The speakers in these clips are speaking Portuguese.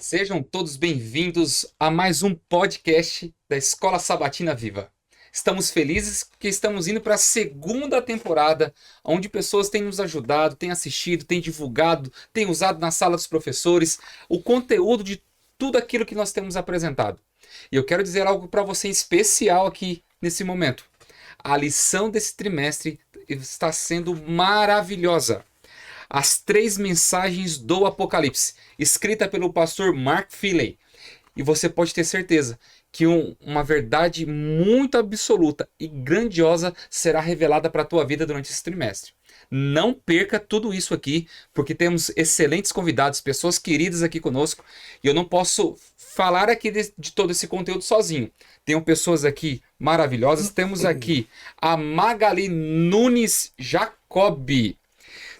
Sejam todos bem-vindos a mais um podcast da Escola Sabatina Viva. Estamos felizes porque estamos indo para a segunda temporada, onde pessoas têm nos ajudado, têm assistido, têm divulgado, têm usado na sala dos professores o conteúdo de tudo aquilo que nós temos apresentado. E eu quero dizer algo para você em especial aqui nesse momento. A lição desse trimestre está sendo maravilhosa. As 3 mensagens do Apocalipse, escrita pelo pastor Mark Finley. E você pode ter certeza que uma verdade muito absoluta e grandiosa será revelada para a tua vida durante esse trimestre. Não perca tudo isso aqui, porque temos excelentes convidados, pessoas queridas aqui conosco, e eu não posso falar aqui de todo esse conteúdo sozinho. Tenho pessoas aqui maravilhosas. Temos aqui a Magali Nunes Jacobi.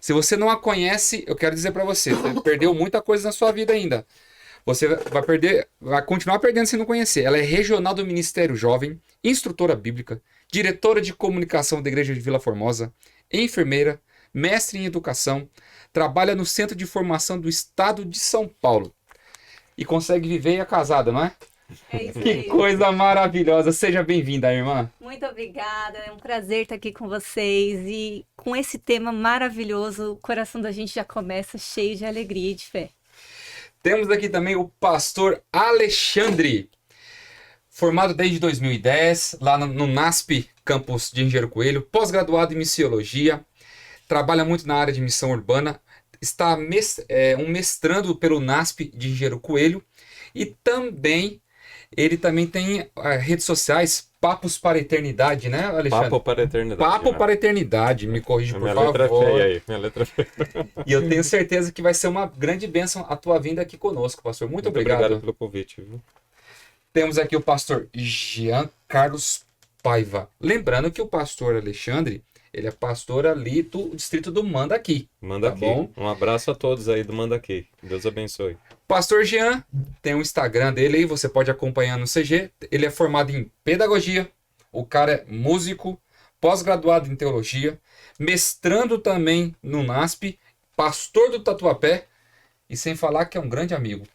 Se você não a conhece, eu quero dizer para você perdeu muita coisa na sua vida ainda. Você vai continuar perdendo se não conhecer. Ela é regional do Ministério Jovem, instrutora bíblica, diretora de comunicação da Igreja de Vila Formosa, enfermeira, mestre em educação, trabalha no Centro de Formação do Estado de São Paulo. E consegue viver e é casada, não é? É isso Que aí. coisa maravilhosa. Seja bem-vinda, irmã. Muito obrigada, é um prazer estar aqui com vocês e com esse tema maravilhoso, o coração da gente já começa cheio de alegria e de fé. Temos aqui também o pastor Alexandre, formado desde 2010, lá no NASP, campus de Engenheiro Coelho, pós-graduado em missiologia, trabalha muito na área de missão urbana, está um mestrando pelo NASP de Engenheiro Coelho e também ele também tem redes sociais, Papos para a Eternidade, né, Alexandre? Papo para a eternidade. Papo né? para a Eternidade, me corrija por Minha favor. letra é feia aí, minha letra é feia. E eu tenho certeza que vai ser uma grande bênção a tua vinda aqui conosco, pastor. Muito obrigado. pelo convite, viu? Temos aqui o pastor Jean Carlos Paiva. Lembrando que o pastor Alexandre, ele é pastor ali do distrito do Mandaqui. Manda Tá aqui. bom? Um abraço a todos aí do Manda aqui. Deus abençoe. Pastor Jean tem um Instagram dele aí, você pode acompanhar no CG. Ele é formado em pedagogia, o cara é músico, pós-graduado em teologia, mestrando também no NASP, pastor do Tatuapé e sem falar que é um grande amigo.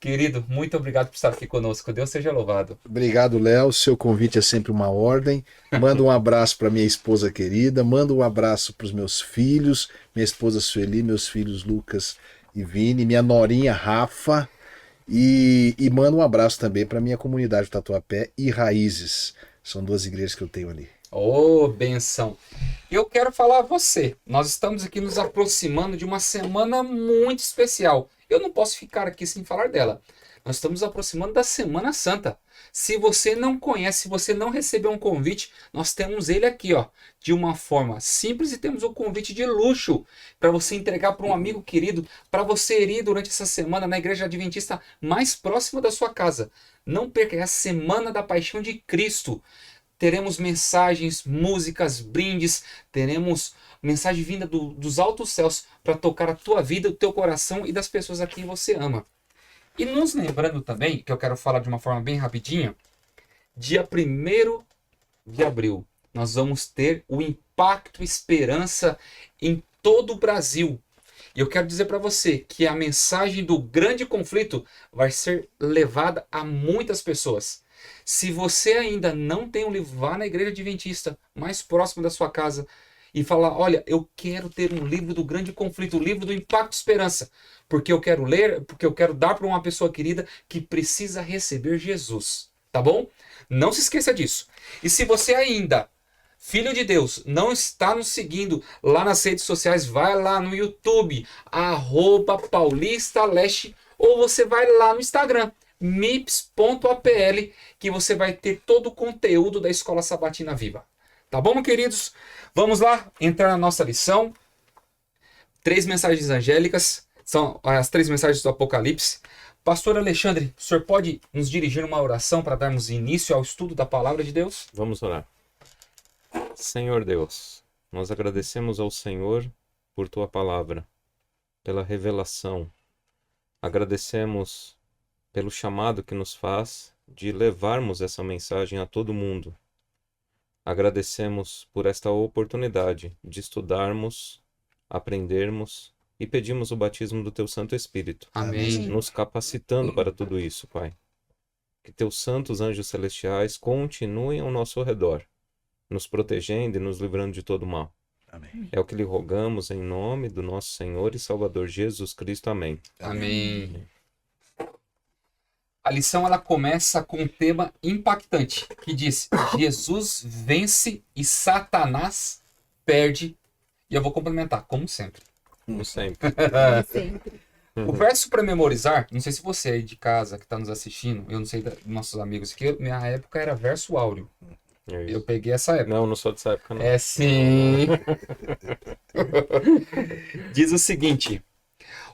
Querido, muito obrigado por estar aqui conosco. Deus seja louvado. Obrigado, Léo. Seu convite é sempre uma ordem. Manda um abraço para minha esposa querida. Manda um abraço para os meus filhos, minha esposa Sueli, meus filhos Lucas e Vini, minha norinha Rafa. E manda um abraço também para minha comunidade Tatuapé e Raízes. São 2 igrejas que eu tenho ali. Ô, benção. Eu quero falar a você. Nós estamos aqui nos aproximando de uma semana muito especial. Eu não posso ficar aqui sem falar dela. Nós estamos aproximando da Semana Santa. Se você não conhece, se você não recebeu um convite, nós temos ele aqui, ó, de uma forma simples e temos um convite de luxo para você entregar para um amigo querido, para você ir durante essa semana na igreja adventista mais próxima da sua casa. Não perca, é a Semana da Paixão de Cristo. Teremos mensagens, músicas, brindes, teremos mensagem vinda dos altos céus para tocar a tua vida, o teu coração e das pessoas a quem você ama. E nos lembrando também, que eu quero falar de uma forma bem rapidinha, dia 1º de abril, nós vamos ter o Impacto Esperança em todo o Brasil. E eu quero dizer para você que a mensagem do grande conflito vai ser levada a muitas pessoas. Se você ainda não tem um livro, vá na igreja adventista mais próximo da sua casa e falar, olha, eu quero ter um livro do grande conflito, o livro do Impacto Esperança, porque eu quero ler, porque eu quero dar para uma pessoa querida que precisa receber Jesus, tá bom? Não se esqueça disso. E se você ainda, filho de Deus, não está nos seguindo lá nas redes sociais, vai lá no YouTube, @paulistaleste, ou você vai lá no Instagram, mips.apl, que você vai ter todo o conteúdo da Escola Sabatina Viva. Tá bom, queridos? Vamos lá entrar na nossa lição. 3 mensagens angélicas, são as 3 mensagens do Apocalipse. Pastor Alexandre, o senhor pode nos dirigir uma oração para darmos início ao estudo da Palavra de Deus? Vamos orar. Senhor Deus, nós agradecemos ao Senhor por Tua Palavra, pela revelação. Agradecemos pelo chamado que nos faz de levarmos essa mensagem a todo mundo. Agradecemos por esta oportunidade de estudarmos, aprendermos e pedimos o batismo do Teu Santo Espírito, Amém. nos capacitando para tudo isso, Pai. Que Teus santos anjos celestiais continuem ao nosso redor, nos protegendo e nos livrando de todo mal. Amém. É o que lhe rogamos em nome do nosso Senhor e Salvador Jesus Cristo. Amém. Amém. A lição ela começa com um tema impactante que diz: Jesus vence e Satanás perde. E eu vou complementar, como sempre. Como sempre. Sempre. O verso para memorizar, não sei se você aí de casa que está nos assistindo, eu não sei dos nossos amigos aqui, minha época era verso áureo. É isso. Eu peguei essa época. Não, não sou dessa época, não. É sim. Diz o seguinte: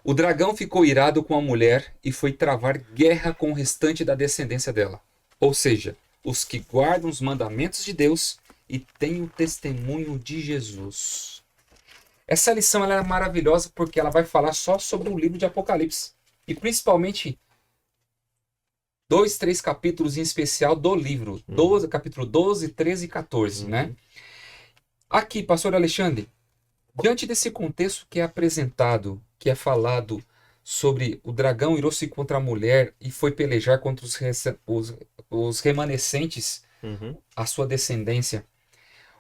o dragão ficou irado com a mulher e foi travar guerra com o restante da descendência dela. Ou seja, os que guardam os mandamentos de Deus e têm o testemunho de Jesus. Essa lição ela é maravilhosa porque ela vai falar só sobre o livro de Apocalipse. E principalmente 2, 3 capítulos em especial do livro. 12, capítulo 12, 13 e 14, né? Aqui, pastor Alexandre, diante desse contexto que é apresentado, que é falado sobre o dragão irou-se contra a mulher e foi pelejar contra os remanescentes, Uhum. a sua descendência.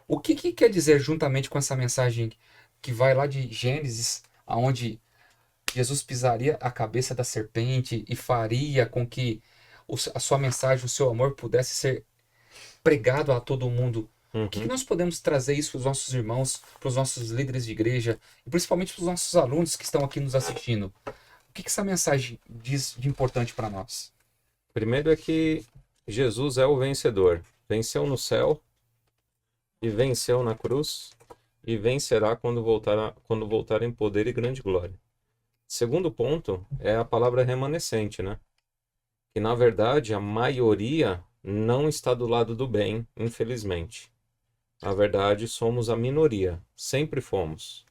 O que quer dizer juntamente com essa mensagem que vai lá de Gênesis, aonde Jesus pisaria a cabeça da serpente e faria com que a sua mensagem, o seu amor pudesse ser pregado a todo mundo? O que nós podemos trazer isso para os nossos irmãos, para os nossos líderes de igreja e principalmente para os nossos alunos que estão aqui nos assistindo? O que essa mensagem diz de importante para nós? Primeiro é que Jesus é o vencedor. Venceu no céu e venceu na cruz e vencerá quando voltar em poder e grande glória. Segundo ponto é a palavra remanescente, né? Que na verdade a maioria não está do lado do bem, infelizmente. Na verdade somos a minoria, sempre fomos.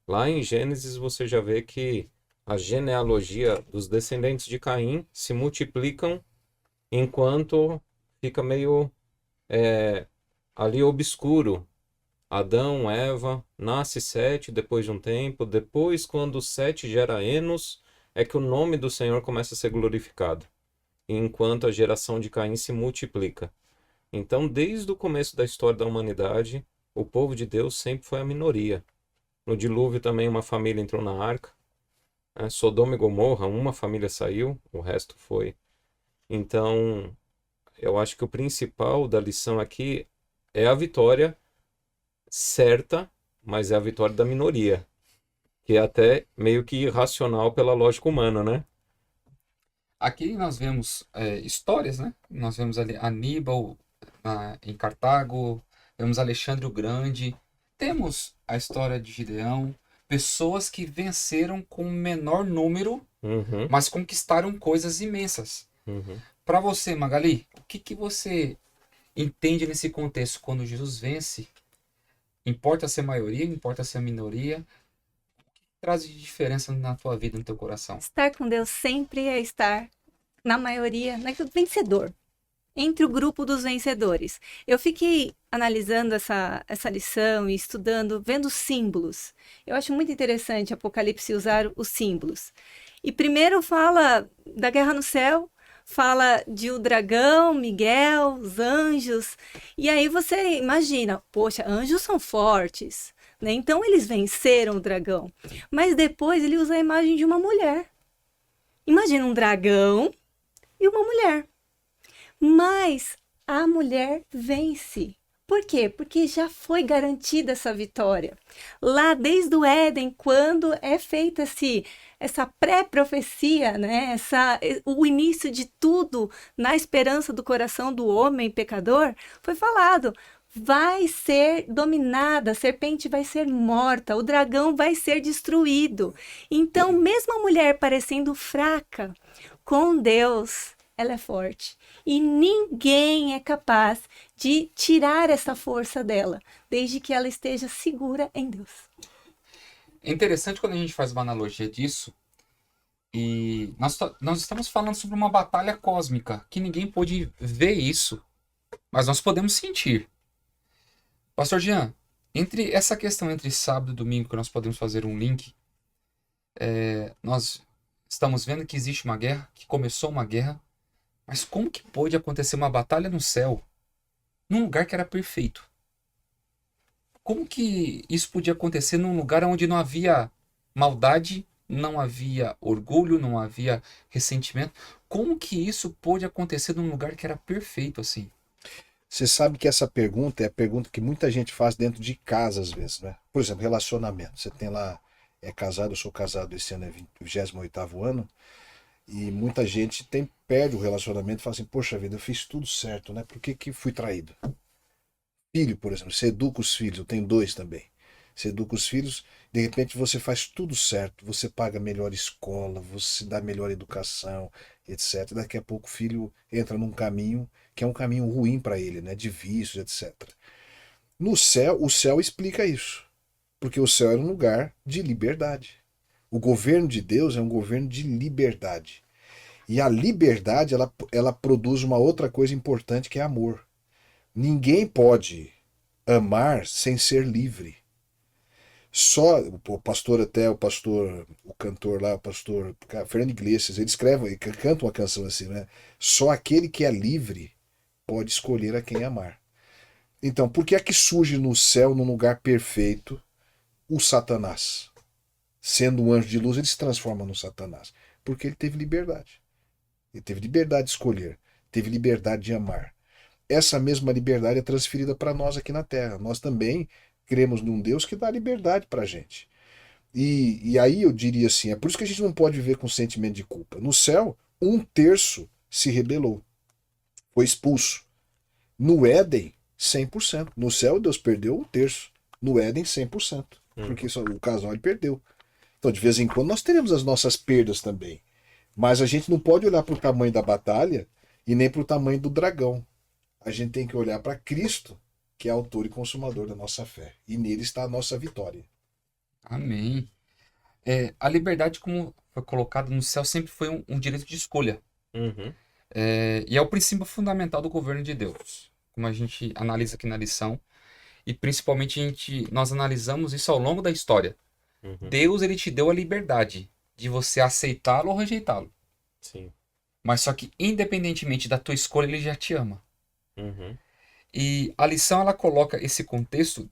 Lá em Gênesis você já vê que a genealogia dos descendentes de Caim se multiplicam enquanto fica meio ali obscuro. Adão, Eva, nasce Sete depois de um tempo. Depois, quando Sete gera Enos, é que o nome do Senhor começa a ser glorificado. Enquanto a geração de Caim se multiplica. Então, desde o começo da história da humanidade, o povo de Deus sempre foi a minoria. No dilúvio também uma família entrou na arca. Sodoma e Gomorra, uma família saiu, o resto foi. Então, eu acho que o principal da lição aqui é a vitória certa, mas é a vitória da minoria, que é até meio que irracional pela lógica humana, né? Aqui nós vemos histórias, né? Nós vemos ali Aníbal em Cartago, vemos Alexandre o Grande, temos a história de Gideão, pessoas que venceram com menor número, Uhum, mas conquistaram coisas imensas. uhum. Para você, Magali, o que você entende nesse contexto? Quando Jesus vence, importa ser maioria, importa ser minoria? O que traz de diferença na tua vida, no teu coração? Estar com Deus sempre é estar, na maioria, vencedor. Entre o grupo dos vencedores. Eu fiquei analisando essa lição e estudando, vendo símbolos. Eu acho muito interessante Apocalipse usar os símbolos. E primeiro fala da guerra no céu, fala de o dragão, Miguel, os anjos. E aí você imagina, poxa, anjos são fortes, né? Então eles venceram o dragão. Mas depois ele usa a imagem de uma mulher. Imagina um dragão e uma mulher. Mas a mulher vence. Por quê? Porque já foi garantida essa vitória. Lá desde o Éden, quando é feita essa pré-profecia, né? O início de tudo na esperança do coração do homem pecador, foi falado: vai ser dominada, a serpente vai ser morta, o dragão vai ser destruído. Então, mesmo a mulher parecendo fraca, com Deus, ela é forte. E ninguém é capaz de tirar essa força dela, desde que ela esteja segura em Deus. É interessante quando a gente faz uma analogia disso, e nós estamos falando sobre uma batalha cósmica, que ninguém pôde ver isso, mas nós podemos sentir. Pastor Jean, entre essa questão entre sábado e domingo, que nós podemos fazer um link, Nós estamos vendo que existe uma guerra, que começou uma guerra, mas como que pôde acontecer uma batalha no céu, num lugar que era perfeito? Como que isso podia acontecer num lugar onde não havia maldade, não havia orgulho, não havia ressentimento? Como que isso pôde acontecer num lugar que era perfeito assim? Você sabe que essa pergunta é a pergunta que muita gente faz dentro de casa às vezes, né? Por exemplo, relacionamento. Você tem lá, é casado, eu sou casado, esse ano é 28º ano, e muita gente perde o relacionamento e fala assim, poxa vida, eu fiz tudo certo, né? Por que que fui traído? Filho, por exemplo, você educa os filhos, eu tenho 2 também. Você educa os filhos, de repente você faz tudo certo, você paga melhor escola, você dá melhor educação, etc. Daqui a pouco o filho entra num caminho que é um caminho ruim para ele, né? De vícios, etc. No céu, o céu explica isso, porque o céu era um lugar de liberdade. O governo de Deus é um governo de liberdade. E a liberdade, ela produz uma outra coisa importante que é amor. Ninguém pode amar sem ser livre. Só o pastor até, o cantor lá, o pastor Fernando Iglesias, ele escreve, ele canta uma canção assim, né? Só aquele que é livre pode escolher a quem amar. Então, por que é que surge no céu, num lugar perfeito, o Satanás? Sendo um anjo de luz, ele se transforma no Satanás. Porque ele teve liberdade. Ele teve liberdade de escolher, teve liberdade de amar. Essa mesma liberdade é transferida para nós aqui na Terra. Nós também cremos num Deus que dá liberdade para a gente. E aí eu diria assim, é por isso que a gente não pode viver com sentimento de culpa. No céu, 1/3 se rebelou, foi expulso. No Éden, 100%. No céu, Deus perdeu 1/3. No Éden, 100%. Porque o casal ele perdeu. Então, de vez em quando, nós teremos as nossas perdas também. Mas a gente não pode olhar para o tamanho da batalha e nem para o tamanho do dragão. A gente tem que olhar para Cristo, que é autor e consumador da nossa fé. E nele está a nossa vitória. Amém. A liberdade, como foi colocado no céu, sempre foi um direito de escolha. Uhum. E é o princípio fundamental do governo de Deus, como a gente analisa aqui na lição. E principalmente nós analisamos isso ao longo da história. Uhum. Deus, ele te deu a liberdade de você aceitá-lo ou rejeitá-lo. Sim. Mas só que, independentemente da tua escolha, ele já te ama. Uhum. E a lição, ela coloca esse contexto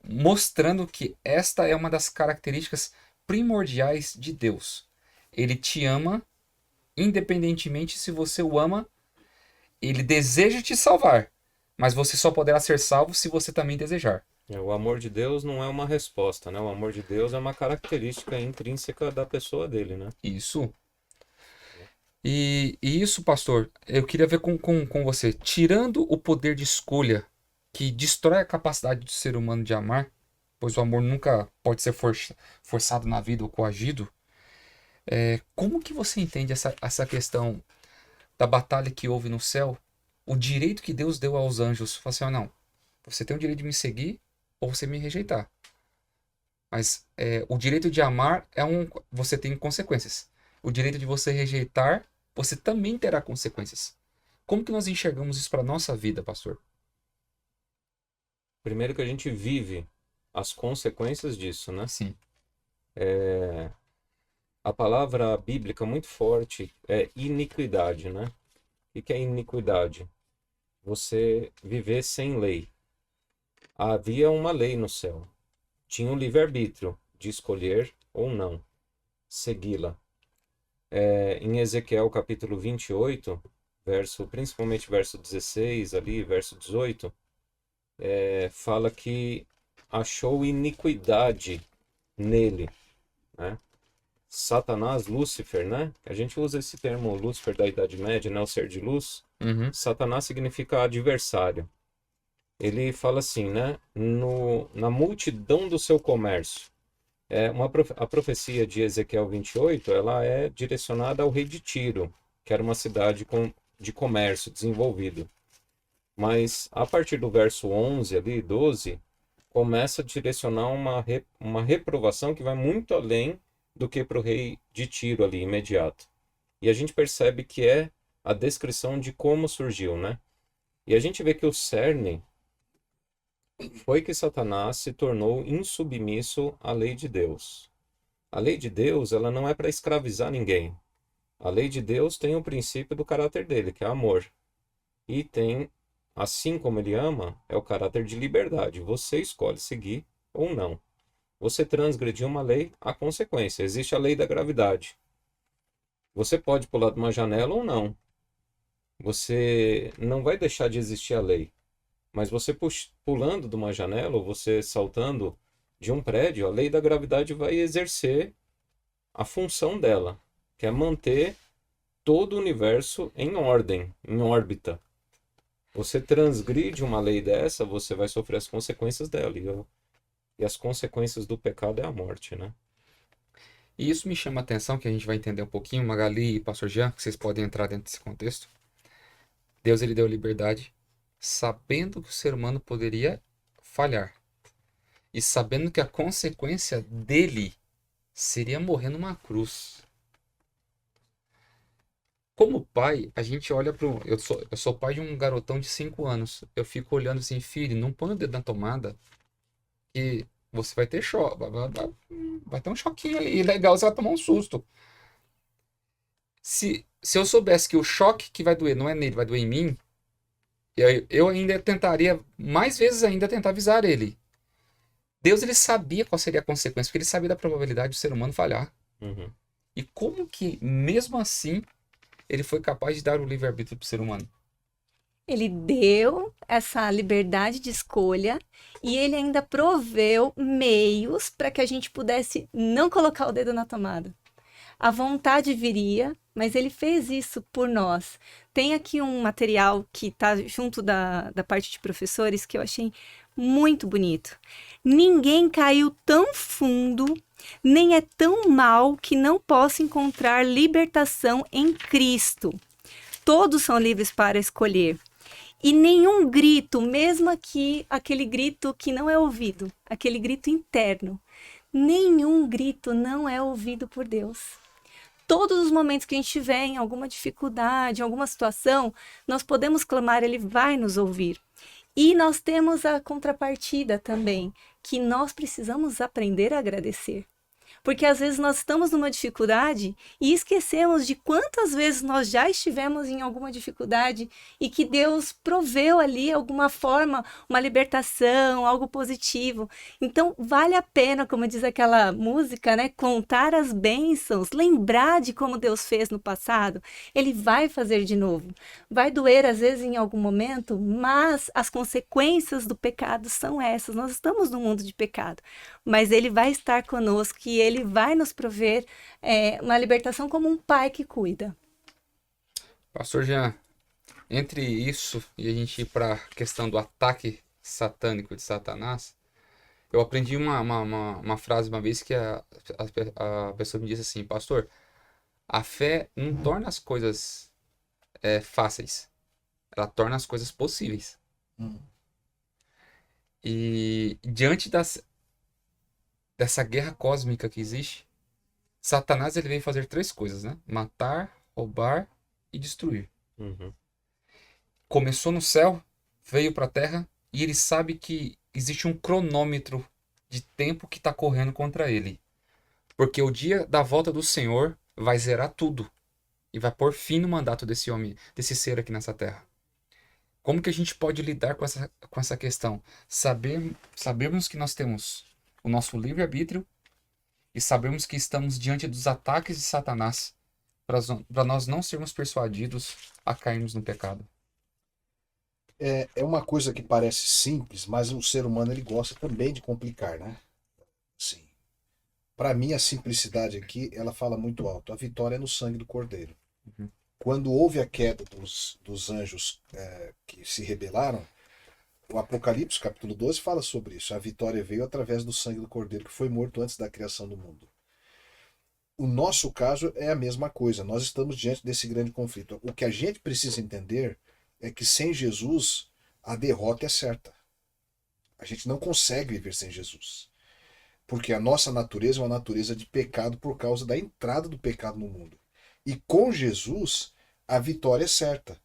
mostrando que esta é uma das características primordiais de Deus. Ele te ama, independentemente se você o ama, ele deseja te salvar, mas você só poderá ser salvo se você também desejar. O amor de Deus não é uma resposta, né? O amor de Deus é uma característica intrínseca da pessoa dele, né? Isso. E isso, pastor, eu queria ver com você. Tirando o poder de escolha que destrói a capacidade do ser humano de amar, pois o amor nunca pode ser forçado na vida ou coagido, como que você entende essa questão da batalha que houve no céu? O direito que Deus deu aos anjos. Fala assim, não, você tem o direito de me seguir ou você me rejeitar. Mas o direito de amar você tem consequências. O direito de você rejeitar, você também terá consequências. Como que nós enxergamos isso para a nossa vida, pastor? Primeiro que a gente vive as consequências disso, né? Sim. A palavra bíblica muito forte é iniquidade, né? O que é iniquidade? Você viver sem lei. Havia uma lei no céu. Tinha um livre-arbítrio de escolher ou não segui-la. Em Ezequiel capítulo 28, principalmente verso 16, ali, verso 18, fala que achou iniquidade nele, né? Satanás, Lúcifer, né? A gente usa esse termo Lúcifer da Idade Média, né? O ser de luz. Uhum. Satanás significa adversário. Ele fala assim, né? Na multidão do seu comércio. A profecia de Ezequiel 28, ela é direcionada ao rei de Tiro, que era uma cidade de comércio desenvolvido. Mas a partir do verso 11, ali, 12, começa a direcionar uma reprovação que vai muito além do que para o rei de Tiro ali, imediato. E a gente percebe que é a descrição de como surgiu, né? E a gente vê que o cerne foi que Satanás se tornou insubmisso à lei de Deus. A lei de Deus, ela não é para escravizar ninguém. A lei de Deus tem o princípio do caráter dele, que é amor. E tem, assim como ele ama, é o caráter de liberdade. Você escolhe seguir ou não. Você transgrediu uma lei, há consequência. Existe a lei da gravidade. Você pode pular de uma janela ou não. Você não vai deixar de existir a lei. Mas você pulando de uma janela ou você saltando de um prédio, a lei da gravidade vai exercer a função dela, que é manter todo o universo em ordem, em órbita. Você transgride uma lei dessa, você vai sofrer as consequências dela. E as consequências do pecado é a morte, né? E isso me chama a atenção, que a gente vai entender um pouquinho, Magali e Pastor Jean, que vocês podem entrar dentro desse contexto. Deus, ele deu liberdade, sabendo que o ser humano poderia falhar. E sabendo que a consequência dele seria morrer numa cruz. Como pai, a gente olha pro... Eu sou pai de um garotão de 5 anos. Eu fico olhando assim, filho, não põe o dedo na tomada que você vai ter choque. Vai ter um choquinho ali legal, você vai tomar um susto. Se eu soubesse que o choque que vai doer não é nele, vai doer em mim, eu ainda tentaria, mais vezes ainda, tentar avisar ele. Deus, ele sabia qual seria a consequência, porque ele sabia da probabilidade do ser humano falhar. Uhum. E como que, mesmo assim, ele foi capaz de dar o livre-arbítrio para o ser humano? Ele deu essa liberdade de escolha e ele ainda proveu meios para que a gente pudesse não colocar o dedo na tomada. A vontade viria, mas ele fez isso por nós. Tem aqui um material que está junto da parte de professores que eu achei muito bonito. Ninguém caiu tão fundo, nem é tão mal que não possa encontrar libertação em Cristo. Todos são livres para escolher. E nenhum grito, mesmo aqui, aquele grito que não é ouvido, aquele grito interno, nenhum grito não é ouvido por Deus. Todos os momentos que a gente tiver em alguma dificuldade, em alguma situação, nós podemos clamar, ele vai nos ouvir. E nós temos a contrapartida também, que nós precisamos aprender a agradecer. Porque às vezes nós estamos numa dificuldade e esquecemos de quantas vezes nós já estivemos em alguma dificuldade e que Deus proveu ali alguma forma, uma libertação, algo positivo. Então vale a pena, como diz aquela música, né, contar as bênçãos, lembrar de como Deus fez no passado. Ele vai fazer de novo. Vai doer às vezes em algum momento, mas as consequências do pecado são essas. Nós estamos num mundo de pecado, mas ele vai estar conosco e ele vai nos prover uma libertação como um pai que cuida. Pastor Jean, entre isso e a gente ir para a questão do ataque satânico de Satanás, eu aprendi uma frase uma vez que a pessoa me disse assim: pastor, a fé não torna as coisas fáceis, ela torna as coisas possíveis. E diante dessa guerra cósmica que existe, Satanás, ele veio fazer 3 coisas, né? Matar, roubar e destruir. Uhum. Começou no céu, veio para a terra e ele sabe que existe um cronômetro de tempo que está correndo contra ele. Porque o dia da volta do Senhor vai zerar tudo e vai pôr fim no mandato desse homem, desse ser aqui nessa terra. Como que a gente pode lidar com essa questão? Sabermos que nós temos o nosso livre-arbítrio e sabemos que estamos diante dos ataques de Satanás para nós não sermos persuadidos a cairmos no pecado. É uma coisa que parece simples, mas o ser humano ele gosta também de complicar, né? Sim. Para mim, a simplicidade aqui, ela fala muito alto. A vitória é no sangue do Cordeiro. Uhum. Quando houve a queda dos anjos que se rebelaram, o Apocalipse, capítulo 12, fala sobre isso. A vitória veio através do sangue do Cordeiro, que foi morto antes da criação do mundo. O nosso caso é a mesma coisa. Nós estamos diante desse grande conflito. O que a gente precisa entender é que sem Jesus, a derrota é certa. A gente não consegue viver sem Jesus. Porque a nossa natureza é uma natureza de pecado por causa da entrada do pecado no mundo. E com Jesus, a vitória é certa.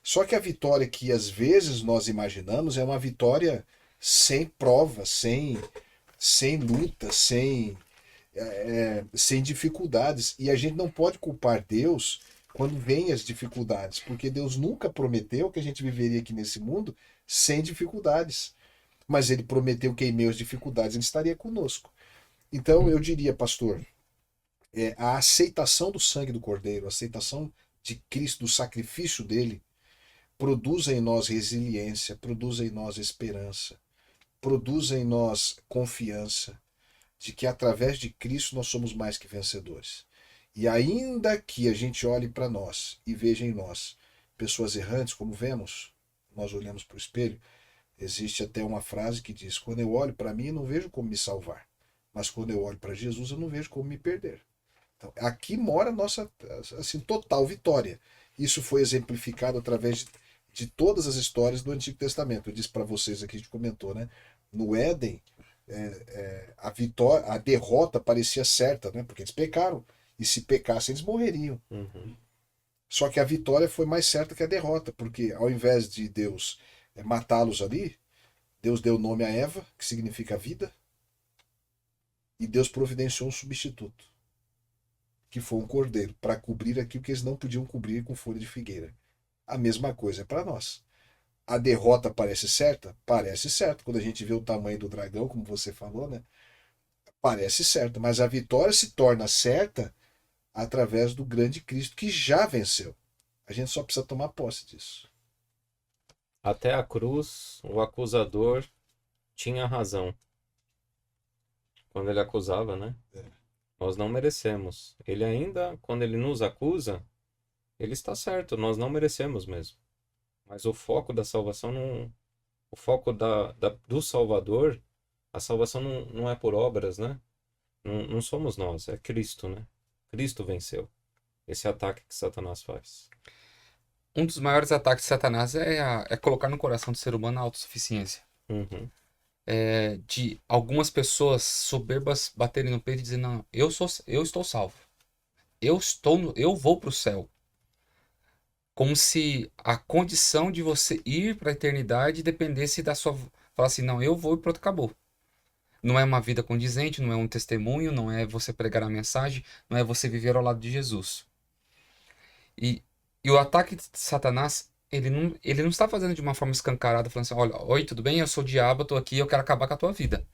Só que a vitória que às vezes nós imaginamos é uma vitória sem prova, sem luta, sem sem dificuldades. E a gente não pode culpar Deus quando vem as dificuldades, porque Deus nunca prometeu que a gente viveria aqui nesse mundo sem dificuldades. Mas ele prometeu que em meio às dificuldades ele estaria conosco. Então eu diria, pastor, a aceitação do sangue do Cordeiro, a aceitação de Cristo, do sacrifício dele, produz em nós resiliência, produz em nós esperança, produz em nós confiança de que através de Cristo nós somos mais que vencedores. E ainda que a gente olhe para nós e veja em nós pessoas errantes, como vemos, nós olhamos para o espelho, existe até uma frase que diz: quando eu olho para mim, eu não vejo como me salvar, mas quando eu olho para Jesus, eu não vejo como me perder. Então, aqui mora a nossa assim, total vitória. Isso foi exemplificado através de todas as histórias do Antigo Testamento. Eu disse para vocês aqui, a gente comentou, né? No Éden, a vitória, a derrota parecia certa, né? Porque eles pecaram. E se pecassem, eles morreriam. Uhum. Só que a vitória foi mais certa que a derrota, porque ao invés de Deus matá-los ali, Deus deu nome a Eva, que significa vida, e Deus providenciou um substituto, que foi um cordeiro, para cobrir aquilo que eles não podiam cobrir com folha de figueira. A mesma coisa é para nós. A derrota parece certa? Parece certa. Quando a gente vê o tamanho do dragão, como você falou, né? Parece certa. Mas a vitória se torna certa através do grande Cristo, que já venceu. A gente só precisa tomar posse disso. Até a cruz, o acusador tinha razão. Quando ele acusava, né? Nós não merecemos. Ele ainda, quando ele nos acusa, ele está certo, nós não merecemos mesmo. Mas o foco da salvação não... O foco do Salvador, a salvação não é por obras, né? Não somos nós, é Cristo, né? Cristo venceu esse ataque que Satanás faz. Um dos maiores ataques de Satanás é colocar no coração do ser humano a autossuficiência. Uhum. De algumas pessoas soberbas baterem no peito e dizer: não, eu estou salvo. Eu vou para o céu. Como se a condição de você ir para a eternidade dependesse da sua... Falar assim: não, eu vou e pronto, acabou. Não é uma vida condizente, não é um testemunho, não é você pregar a mensagem, não é você viver ao lado de Jesus. E o ataque de Satanás, ele não está fazendo de uma forma escancarada, falando assim: olha, oi, tudo bem? Eu sou o diabo, eu tô aqui, eu quero acabar com a tua vida.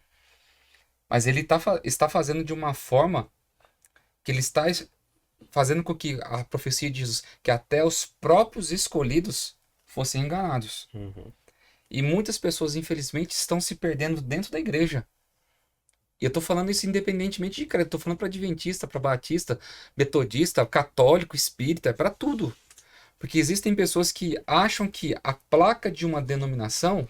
Mas ele está fazendo de uma forma que ele está fazendo com que a profecia de Jesus, que até os próprios escolhidos fossem enganados. Uhum. E muitas pessoas, infelizmente, estão se perdendo dentro da igreja. E eu tô falando isso independentemente de credo. Tô falando para adventista, para batista, metodista, católico, espírita, para tudo. Porque existem pessoas que acham que a placa de uma denominação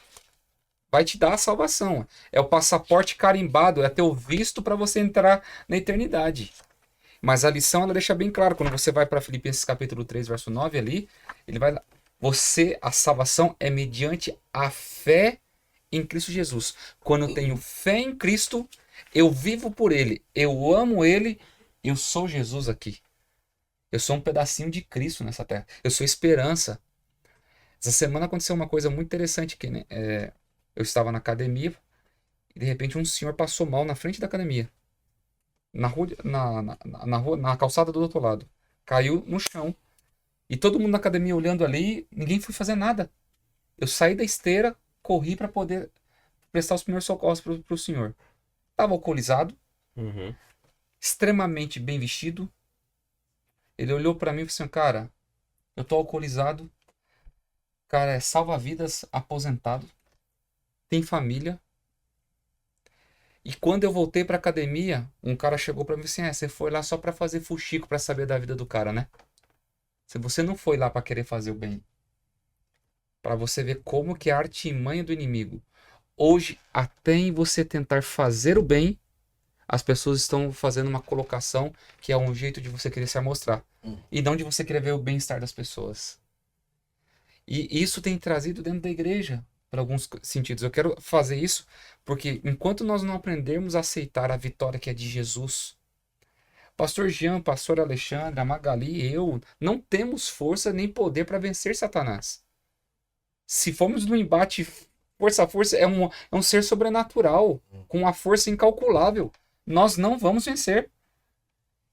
vai te dar a salvação. É o passaporte carimbado, é teu visto para você entrar na eternidade. Mas a lição, ela deixa bem claro, quando você vai para Filipenses capítulo 3, verso 9 ali, ele vai... a salvação é mediante a fé em Cristo Jesus. Quando eu tenho fé em Cristo, eu vivo por Ele, eu amo Ele, eu sou Jesus aqui. Eu sou um pedacinho de Cristo nessa terra. Eu sou esperança. Essa semana aconteceu uma coisa muito interessante que, né? Eu estava na academia e de repente um senhor passou mal na frente da academia. Na rua, na calçada do outro lado. Caiu no chão. E todo mundo na academia olhando ali, ninguém foi fazer nada. Eu saí da esteira, corri para poder prestar os primeiros socorros para o senhor. Estava alcoolizado, Uhum. extremamente bem vestido. Ele olhou para mim e falou assim: cara, eu tô alcoolizado. Cara, é salva-vidas, aposentado. Tem família. E quando eu voltei pra academia, um cara chegou pra mim e disse assim: você foi lá só pra fazer fuxico, pra saber da vida do cara, né? Se você não foi lá pra querer fazer o bem. Pra você ver como que é a artimanha do inimigo. Hoje, até em você tentar fazer o bem, as pessoas estão fazendo uma colocação que é um jeito de você querer se amostrar. E não de você querer ver o bem-estar das pessoas. E isso tem trazido dentro da igreja, para alguns sentidos. Eu quero fazer isso porque enquanto nós não aprendermos a aceitar a vitória que é de Jesus, Pastor Jean, Pastor Alexandre, a Magali e eu não temos força nem poder para vencer Satanás. Se formos no embate força a força, é um ser sobrenatural, com uma força incalculável. nós não vamos vencer.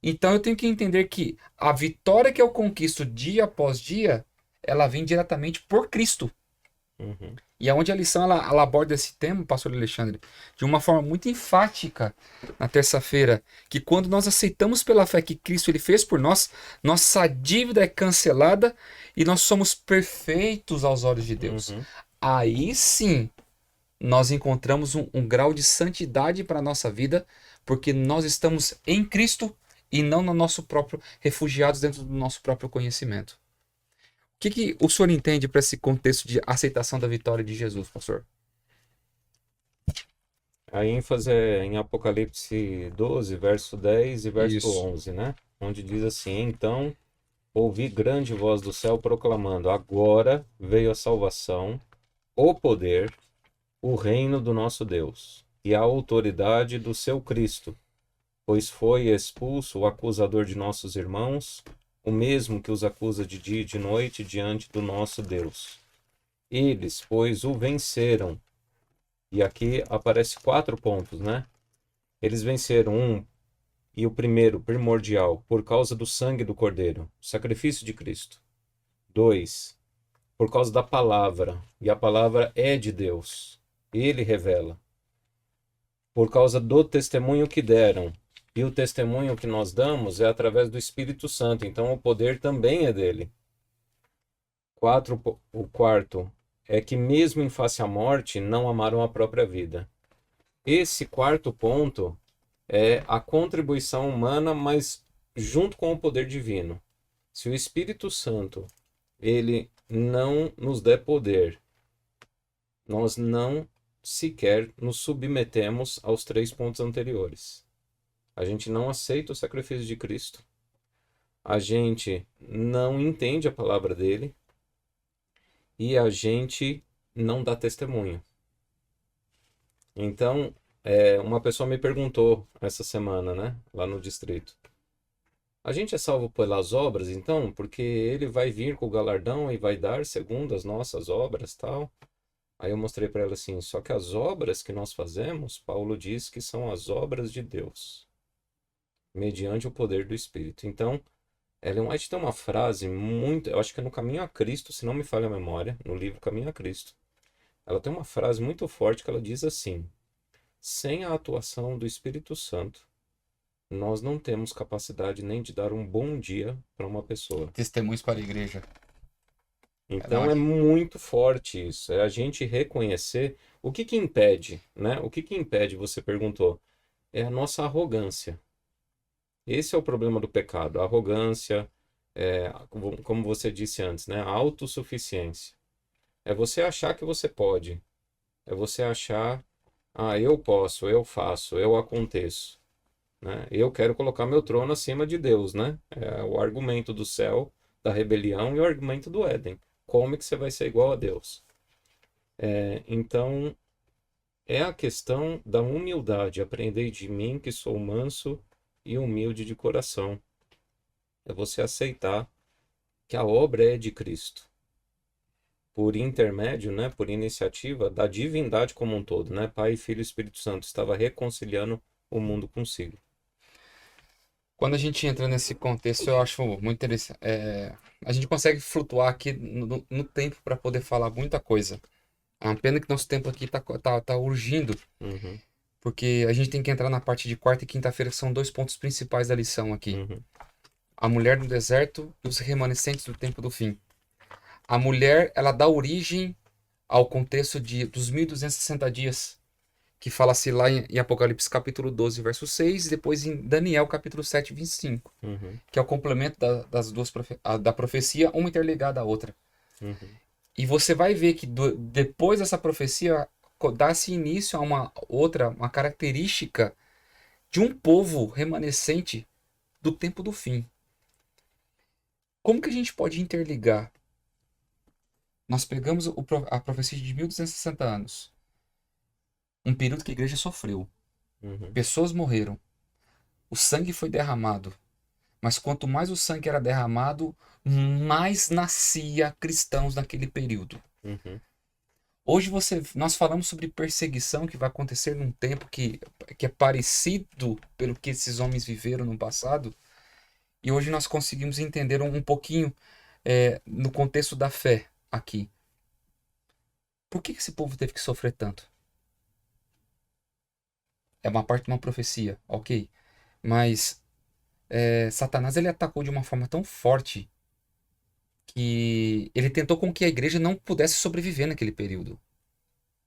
Então eu tenho que entender que a vitória que eu conquisto dia após dia, ela vem diretamente por Cristo. Uhum. E é onde a lição ela aborda esse tema, pastor Alexandre, de uma forma muito enfática na terça-feira, que quando nós aceitamos pela fé que Cristo ele fez por nós, nossa dívida é cancelada e nós somos perfeitos aos olhos de Deus. Uhum. Aí sim, nós encontramos um grau de santidade para a nossa vida, porque nós estamos em Cristo e não no nosso próprio, refugiados dentro do nosso próprio conhecimento. O que o senhor entende para esse contexto de aceitação da vitória de Jesus, pastor? A ênfase é em Apocalipse 12, verso 10 e verso Isso. 11, né? Onde diz assim: Então ouvi grande voz do céu proclamando: Agora veio a salvação, o poder, o reino do nosso Deus e a autoridade do seu Cristo, pois foi expulso o acusador de nossos irmãos, o mesmo que os acusa de dia e de noite diante do nosso Deus. Eles, pois, o venceram. E aqui aparece 4 pontos, né? Eles venceram e o primeiro, primordial, por causa do sangue do Cordeiro, o sacrifício de Cristo. 2, por causa da palavra, e a palavra é de Deus. Ele revela. Por causa do testemunho que deram. E o testemunho que nós damos é através do Espírito Santo, então o poder também é dele. 4, o quarto é que mesmo em face à morte, não amaram a própria vida. Esse 4º ponto é a contribuição humana, mas junto com o poder divino. Se o Espírito Santo, ele não nos der poder, nós não sequer nos submetemos aos 3 pontos anteriores. A gente não aceita o sacrifício de Cristo. A gente não entende a palavra dele. E a gente não dá testemunho. Então, uma pessoa me perguntou essa semana, né? Lá no distrito. A gente é salvo pelas obras, então? Porque ele vai vir com o galardão e vai dar segundo as nossas obras, tal. Aí eu mostrei para ela assim, só que as obras que nós fazemos, Paulo diz que são as obras de Deus, mediante o poder do Espírito. Então, Ellen White tem uma frase muito, eu acho que é no Caminho a Cristo, se não me falha a memória, no livro Caminho a Cristo. Ela tem uma frase muito forte que ela diz assim: sem a atuação do Espírito Santo, nós não temos capacidade nem de dar um bom dia para uma pessoa. Testemunhos para a igreja. Então é muito forte isso, é a gente reconhecer o que impede, né? O que impede, você perguntou, é a nossa arrogância. Esse é o problema do pecado, a arrogância, como você disse antes, né? A autossuficiência. É você achar que você pode, é você achar, eu posso, eu faço, eu aconteço, né? Eu quero colocar meu trono acima de Deus, né? É o argumento do céu, da rebelião, e o argumento do Éden. Como é que você vai ser igual a Deus? Então, é a questão da humildade. Aprendei de mim que sou manso e humilde de coração. É você aceitar que a obra é de Cristo. Por intermédio, né, por iniciativa da divindade como um todo, né? Pai, Filho e Espírito Santo estava reconciliando o mundo consigo. Quando a gente entra nesse contexto, eu acho muito interessante. A gente consegue flutuar aqui no tempo para poder falar muita coisa. É uma pena que nosso tempo aqui tá urgindo, Uhum, porque a gente tem que entrar na parte de quarta e quinta-feira, que são 2 pontos principais da lição aqui. uhum, A mulher no deserto e os remanescentes do tempo do fim. A mulher, ela dá origem ao contexto dos 1260 dias, que fala-se lá em Apocalipse capítulo 12, verso 6, e depois em Daniel capítulo 7, 25, uhum, que é o complemento das duas da profecia, uma interligada à outra. uhum, E você vai ver que depois dessa profecia dá-se início a uma característica de um povo remanescente do tempo do fim. Como que a gente pode interligar? Nós pegamos a profecia de 1260 anos, um período que a igreja sofreu, uhum, pessoas morreram, o sangue foi derramado, mas quanto mais o sangue era derramado, mais nascia cristãos naquele período. uhum, Hoje nós falamos sobre perseguição que vai acontecer num tempo que é parecido pelo que esses homens viveram no passado. E hoje nós conseguimos entender um pouquinho no contexto da fé aqui. Por que esse povo teve que sofrer tanto? É uma parte de uma profecia, ok. Mas Satanás ele atacou de uma forma tão forte que ele tentou com que a igreja não pudesse sobreviver naquele período.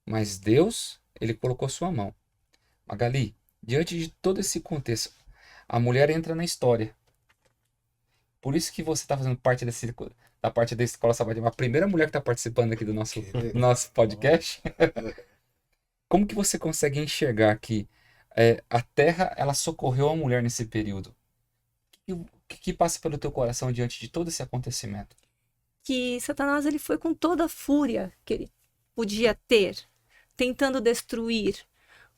Mas Deus, ele colocou sua mão. Magali, diante de todo esse contexto, a mulher entra na história. Por isso que você está fazendo parte da parte da Escola Sabatina, a primeira mulher que está participando aqui do nosso podcast. Como que você consegue enxergar que a Terra ela socorreu a mulher nesse período? O que passa pelo teu coração diante de todo esse acontecimento? Que Satanás ele foi com toda a fúria que ele podia ter, tentando destruir,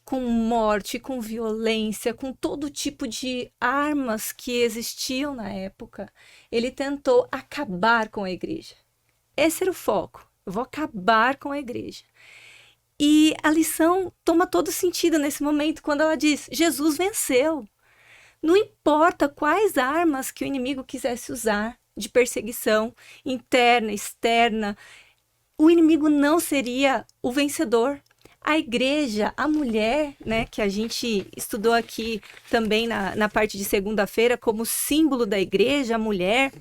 com morte, com violência, com todo tipo de armas que existiam na época. Ele tentou acabar com a igreja. Esse era o foco. Eu vou acabar com a igreja. E a lição toma todo sentido nesse momento, quando ela diz: Jesus venceu. Não importa quais armas que o inimigo quisesse usar, de perseguição interna, externa, o inimigo não seria o vencedor. A igreja, a mulher, né, que a gente estudou aqui também na parte de segunda-feira, como símbolo da igreja, a mulher,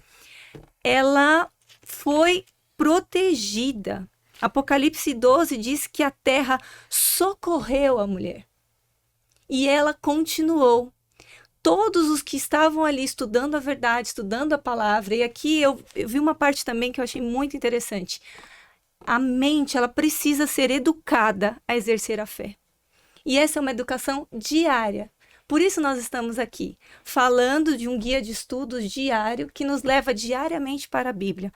ela foi protegida. Apocalipse 12 diz que a terra socorreu a mulher. E ela continuou. Todos os que estavam ali estudando a verdade, estudando a palavra, e aqui eu vi uma parte também que eu achei muito interessante. A mente, ela precisa ser educada a exercer a fé. E essa é uma educação diária. Por isso nós estamos aqui, falando de um guia de estudos diário que nos leva diariamente para a Bíblia.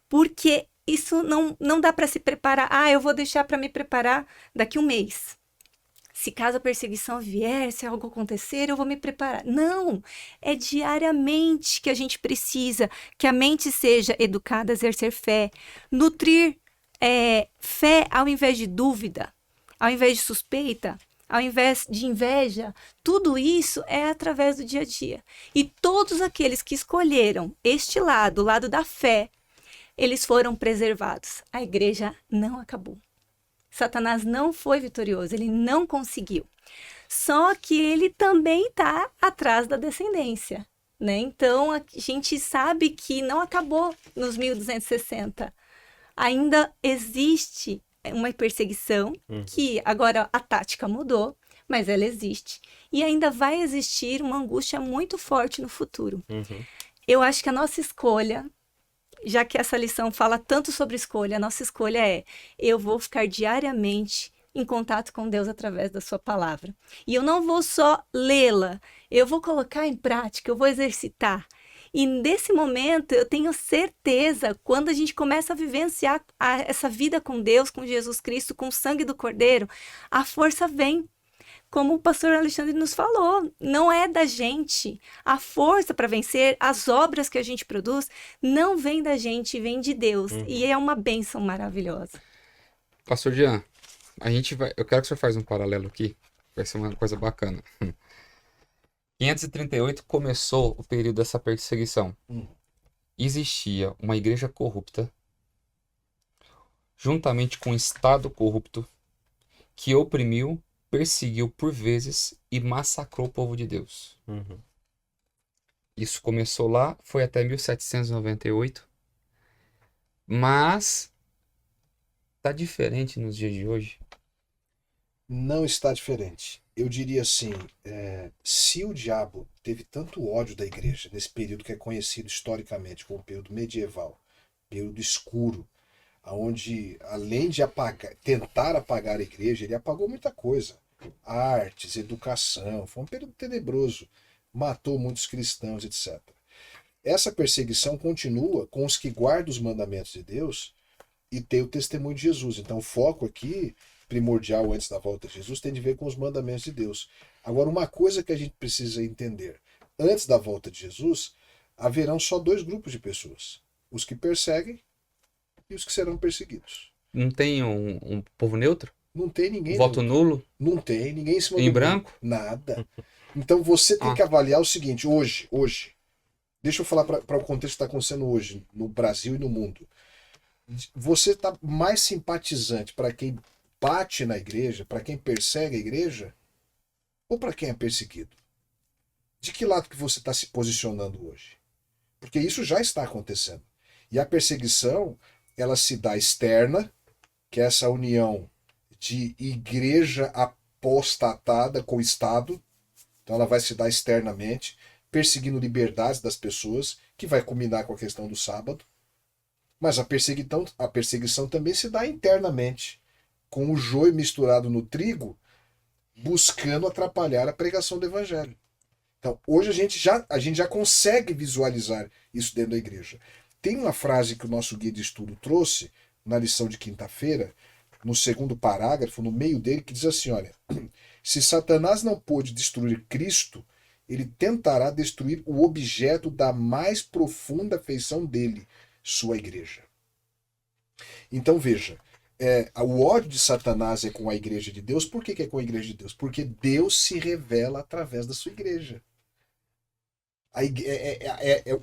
Porque isso não dá para se preparar. Eu vou deixar para me preparar daqui um mês. Se caso a perseguição vier, se algo acontecer, eu vou me preparar. Não, é diariamente que a gente precisa que a mente seja educada a exercer fé, nutrir fé ao invés de dúvida, ao invés de suspeita, ao invés de inveja. Tudo isso é através do dia a dia. E todos aqueles que escolheram este lado, o lado da fé, eles foram preservados. A igreja não acabou. Satanás não foi vitorioso, ele não conseguiu. Só que ele também está atrás da descendência, né? Então, a gente sabe que não acabou nos 1260. Ainda existe uma perseguição, que agora a tática mudou, mas ela existe. E ainda vai existir uma angústia muito forte no futuro. Eu acho que a nossa escolha, já que essa lição fala tanto sobre escolha, a nossa escolha é: eu vou ficar diariamente em contato com Deus através da sua palavra. E eu não vou só lê-la, eu vou colocar em prática, eu vou exercitar. E nesse momento, eu tenho certeza, quando a gente começa a vivenciar essa vida com Deus, com Jesus Cristo, com o sangue do Cordeiro, a força vem. Como o pastor Alexandre nos falou, não é da gente. A força para vencer, as obras que a gente produz, não vem da gente, vem de Deus. E é uma bênção maravilhosa. Pastor Jean, eu quero que você faça um paralelo aqui, vai ser uma coisa bacana. 538 começou o período dessa perseguição. Existia uma igreja corrupta, juntamente com um Estado corrupto, que oprimiu, perseguiu por vezes e massacrou o povo de Deus. Isso começou lá, foi até 1798, mas está diferente nos dias de hoje? Não está diferente. Eu diria assim, se o diabo teve tanto ódio da igreja nesse período que é conhecido historicamente como período medieval, período escuro, onde além de tentar apagar a igreja, ele apagou muita coisa. Artes, educação, foi um período tenebroso, matou muitos cristãos, etc. Essa perseguição continua com os que guardam os mandamentos de Deus e tem o testemunho de Jesus. Então o foco aqui, primordial antes da volta de Jesus, tem de ver com os mandamentos de Deus. Agora, uma coisa que a gente precisa entender, antes da volta de Jesus, haverão só dois grupos de pessoas: os que perseguem e os que serão perseguidos. Não tem um povo neutro? Não tem ninguém. Voto nulo? Não tem ninguém em cima Em do branco? muro. Nada. Então você tem que avaliar o seguinte, hoje. Deixa eu falar para o contexto que está acontecendo hoje, no Brasil e no mundo. Você está mais simpatizante para quem bate na igreja, para quem persegue a igreja, ou para quem é perseguido? De que lado que você está se posicionando hoje? Porque isso já está acontecendo. E a perseguição, ela se dá externa, que é essa união de igreja apostatada com o Estado. Então ela vai se dar externamente, perseguindo liberdades das pessoas, que vai culminar com a questão do sábado. Mas a perseguição também se dá internamente, com o joio misturado no trigo, buscando atrapalhar a pregação do evangelho. Então, hoje a gente já consegue visualizar isso dentro da igreja. Tem uma frase que o nosso guia de estudo trouxe na lição de quinta-feira, no segundo parágrafo, no meio dele, que diz assim, olha, se Satanás não pôde destruir Cristo, ele tentará destruir o objeto da mais profunda afeição dele, sua igreja. Então veja, o ódio de Satanás é com a igreja de Deus. Por que é com a igreja de Deus? Porque Deus se revela através da sua igreja.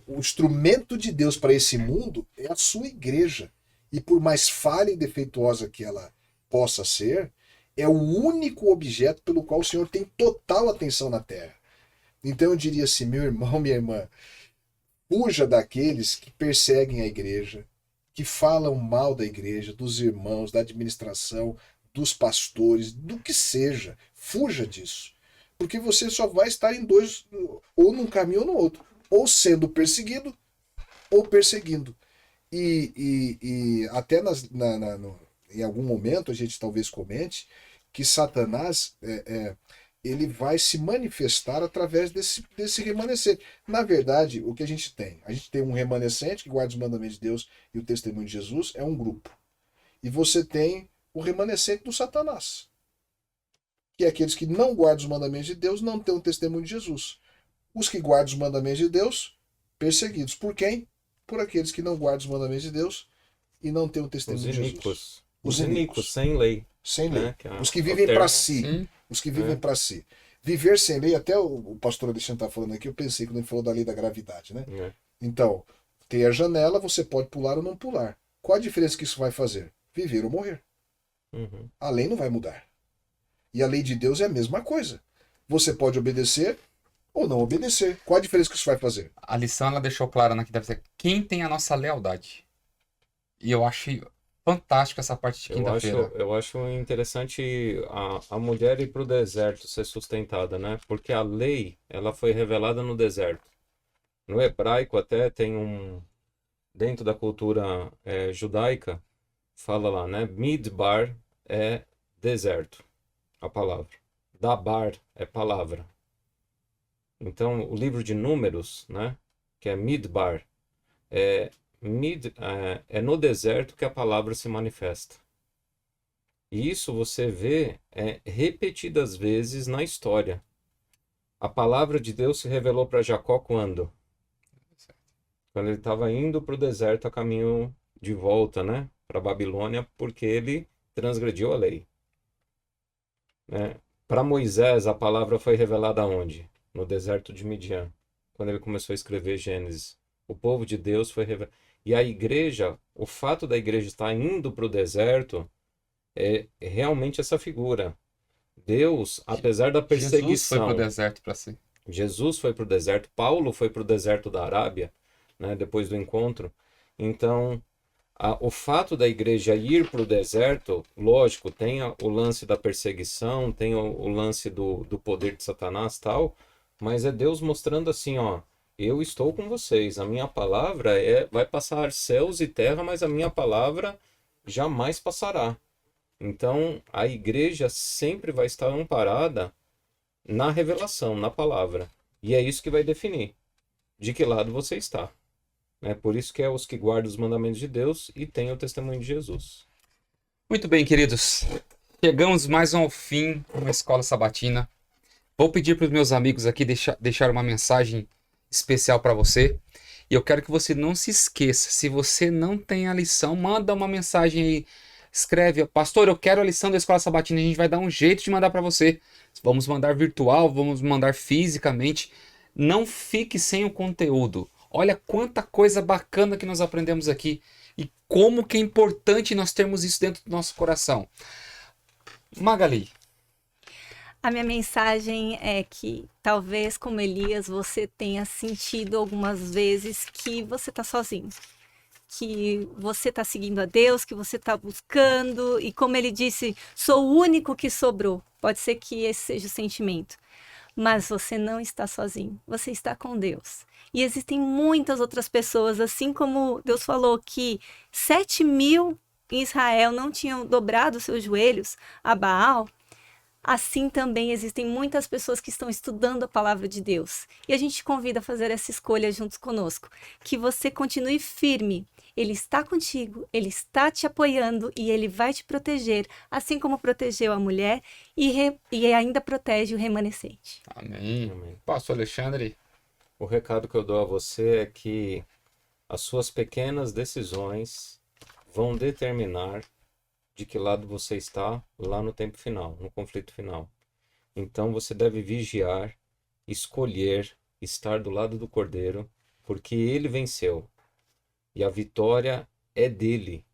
O instrumento de Deus para esse mundo é a sua igreja. E por mais falha e defeituosa que ela possa ser, é o único objeto pelo qual o Senhor tem total atenção na terra. Então eu diria assim, meu irmão, minha irmã, fuja daqueles que perseguem a igreja, que falam mal da igreja, dos irmãos, da administração, dos pastores, do que seja. Fuja disso. Porque você só vai estar em dois, ou num caminho ou no outro. Ou sendo perseguido, ou perseguindo. E até em algum momento a gente talvez comente que Satanás ele vai se manifestar através desse remanescente. Na verdade, o que a gente tem? A gente tem um remanescente que guarda os mandamentos de Deus e o testemunho de Jesus, é um grupo. E você tem o remanescente do Satanás, que é aqueles que não guardam os mandamentos de Deus, não têm o testemunho de Jesus. Os que guardam os mandamentos de Deus, perseguidos. Por quem? Por aqueles que não guardam os mandamentos de Deus e não têm o testemunho de Jesus. Os iníquos, sem lei. Sem lei. Né? Os que vivem para si. Os que vivem para si. Viver sem lei, até o pastor Alexandre está falando aqui, eu pensei quando ele falou da lei da gravidade, né? Então, tem a janela, você pode pular ou não pular. Qual a diferença que isso vai fazer? Viver ou morrer. A lei não vai mudar. E a lei de Deus é a mesma coisa. Você pode obedecer ou não obedecer. Qual a diferença que isso vai fazer? A lição ela deixou clara na quinta-feira. Quem tem a nossa lealdade? E eu acho fantástico essa parte de quinta-feira. Eu acho interessante a mulher ir para o deserto ser sustentada, né? Porque a lei, ela foi revelada no deserto. No hebraico até tem dentro da cultura judaica, fala lá, né? Midbar é deserto, a palavra. Dabar é palavra. Então, o livro de Números, né? Que é Midbar, é no deserto que a palavra se manifesta. E isso você vê repetidas vezes na história. A palavra de Deus se revelou para Jacó quando? Quando ele estava indo para o deserto a caminho de volta, né, para a Babilônia, porque ele transgrediu a lei. Né? Para Moisés, a palavra foi revelada onde? No deserto de Midian, quando ele começou a escrever Gênesis. O povo de Deus foi revelado. E a igreja, o fato da igreja estar indo para o deserto é realmente essa figura. Deus, apesar da perseguição... Jesus foi para o deserto para si. Jesus foi para o deserto, Paulo foi para o deserto da Arábia, né, depois do encontro. Então, o fato da igreja ir para o deserto, lógico, tem o lance da perseguição, tem o lance do poder de Satanás e tal, mas é Deus mostrando assim, ó, eu estou com vocês, a minha palavra vai passar céus e terra, mas a minha palavra jamais passará. Então, a igreja sempre vai estar amparada na revelação, na palavra. E é isso que vai definir de que lado você está. É por isso que é os que guardam os mandamentos de Deus e têm o testemunho de Jesus. Muito bem, queridos. Chegamos mais ao fim de uma escola sabatina. Vou pedir para os meus amigos aqui deixar uma mensagem especial para você. E eu quero que você não se esqueça. Se você não tem a lição, manda uma mensagem aí. Escreve, pastor, eu quero a lição da Escola Sabatina, a gente vai dar um jeito de mandar para você. Vamos mandar virtual, vamos mandar fisicamente. Não fique sem o conteúdo. Olha quanta coisa bacana que nós aprendemos aqui e como que é importante nós termos isso dentro do nosso coração. Magali. A minha mensagem é que talvez como Elias você tenha sentido algumas vezes que você está sozinho. Que você está seguindo a Deus, que você está buscando, e como ele disse, sou o único que sobrou. Pode ser que esse seja o sentimento. Mas você não está sozinho, você está com Deus. E existem muitas outras pessoas, assim como Deus falou que 7.000 em Israel não tinham dobrado seus joelhos a Baal. Assim também existem muitas pessoas que estão estudando a palavra de Deus. E a gente te convida a fazer essa escolha juntos conosco. Que você continue firme. Ele está contigo, ele está te apoiando e ele vai te proteger, assim como protegeu a mulher e ainda protege o remanescente. Amém. Amém. Pastor Alexandre. O recado que eu dou a você é que as suas pequenas decisões vão determinar de que lado você está lá no tempo final, no conflito final. Então você deve vigiar, escolher estar do lado do Cordeiro, porque ele venceu. E a vitória é dele.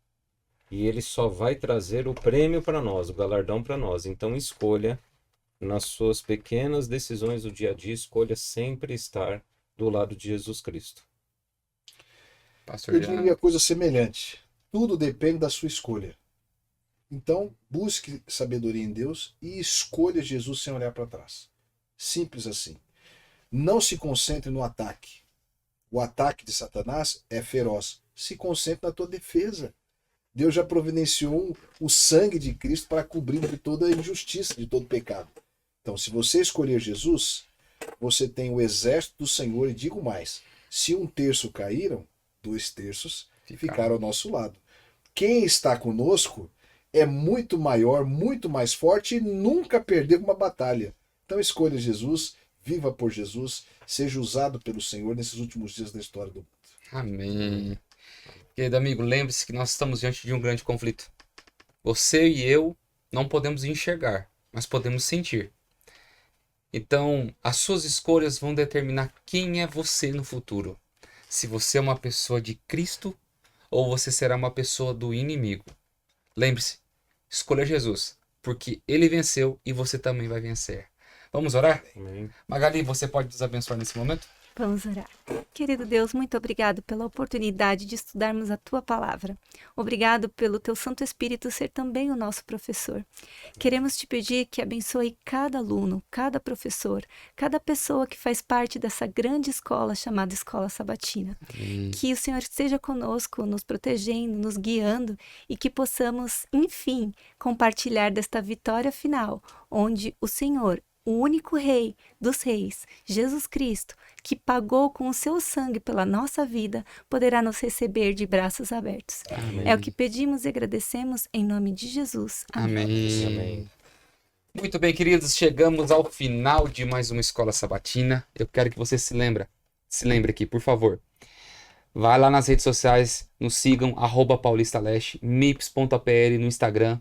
E ele só vai trazer o prêmio para nós, o galardão para nós. Então escolha, nas suas pequenas decisões do dia a dia, escolha sempre estar do lado de Jesus Cristo. Pastor Eu Jean. diria coisa semelhante. Tudo depende da sua escolha. Então, busque sabedoria em Deus e escolha Jesus sem olhar para trás. Simples assim. Não se concentre no ataque. O ataque de Satanás é feroz. Se concentre na tua defesa. Deus já providenciou o sangue de Cristo para cobrir de toda injustiça, de todo pecado. Então, se você escolher Jesus, você tem o exército do Senhor, e digo mais, se 1/3 caíram, 2/3 ficaram ao nosso lado. Quem está conosco é muito maior, muito mais forte e nunca perdeu uma batalha. Então escolha Jesus, viva por Jesus, seja usado pelo Senhor nesses últimos dias da história do mundo. Amém. Querido amigo, lembre-se que nós estamos diante de um grande conflito. Você e eu não podemos enxergar, mas podemos sentir. Então, as suas escolhas vão determinar quem é você no futuro. Se você é uma pessoa de Cristo ou você será uma pessoa do inimigo. Lembre-se, escolha Jesus, porque ele venceu e você também vai vencer. Vamos orar? Amém. Magali, você pode nos abençoar nesse momento? Vamos orar. Querido Deus, muito obrigado pela oportunidade de estudarmos a Tua Palavra. Obrigado pelo Teu Santo Espírito ser também o nosso professor. Queremos Te pedir que abençoe cada aluno, cada professor, cada pessoa que faz parte dessa grande escola chamada Escola Sabatina. Que o Senhor esteja conosco, nos protegendo, nos guiando e que possamos, enfim, compartilhar desta vitória final, onde o Senhor, o único Rei dos Reis, Jesus Cristo, que pagou com o seu sangue pela nossa vida, poderá nos receber de braços abertos. Amém. É o que pedimos e agradecemos em nome de Jesus. Amém. Amém. Amém. Muito bem, queridos, chegamos ao final de mais uma Escola Sabatina. Eu quero que você se lembre aqui, por favor. Vai lá nas redes sociais, nos sigam, @paulistaleste, mips.apl no Instagram.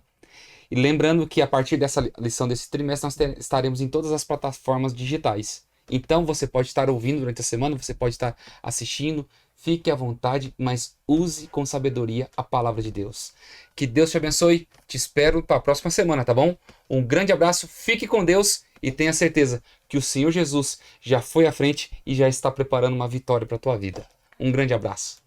E lembrando que a partir dessa lição desse trimestre nós estaremos em todas as plataformas digitais. Então você pode estar ouvindo durante a semana, você pode estar assistindo, fique à vontade, mas use com sabedoria a palavra de Deus. Que Deus te abençoe, te espero para a próxima semana, tá bom? Um grande abraço, fique com Deus e tenha certeza que o Senhor Jesus já foi à frente e já está preparando uma vitória para a tua vida. Um grande abraço.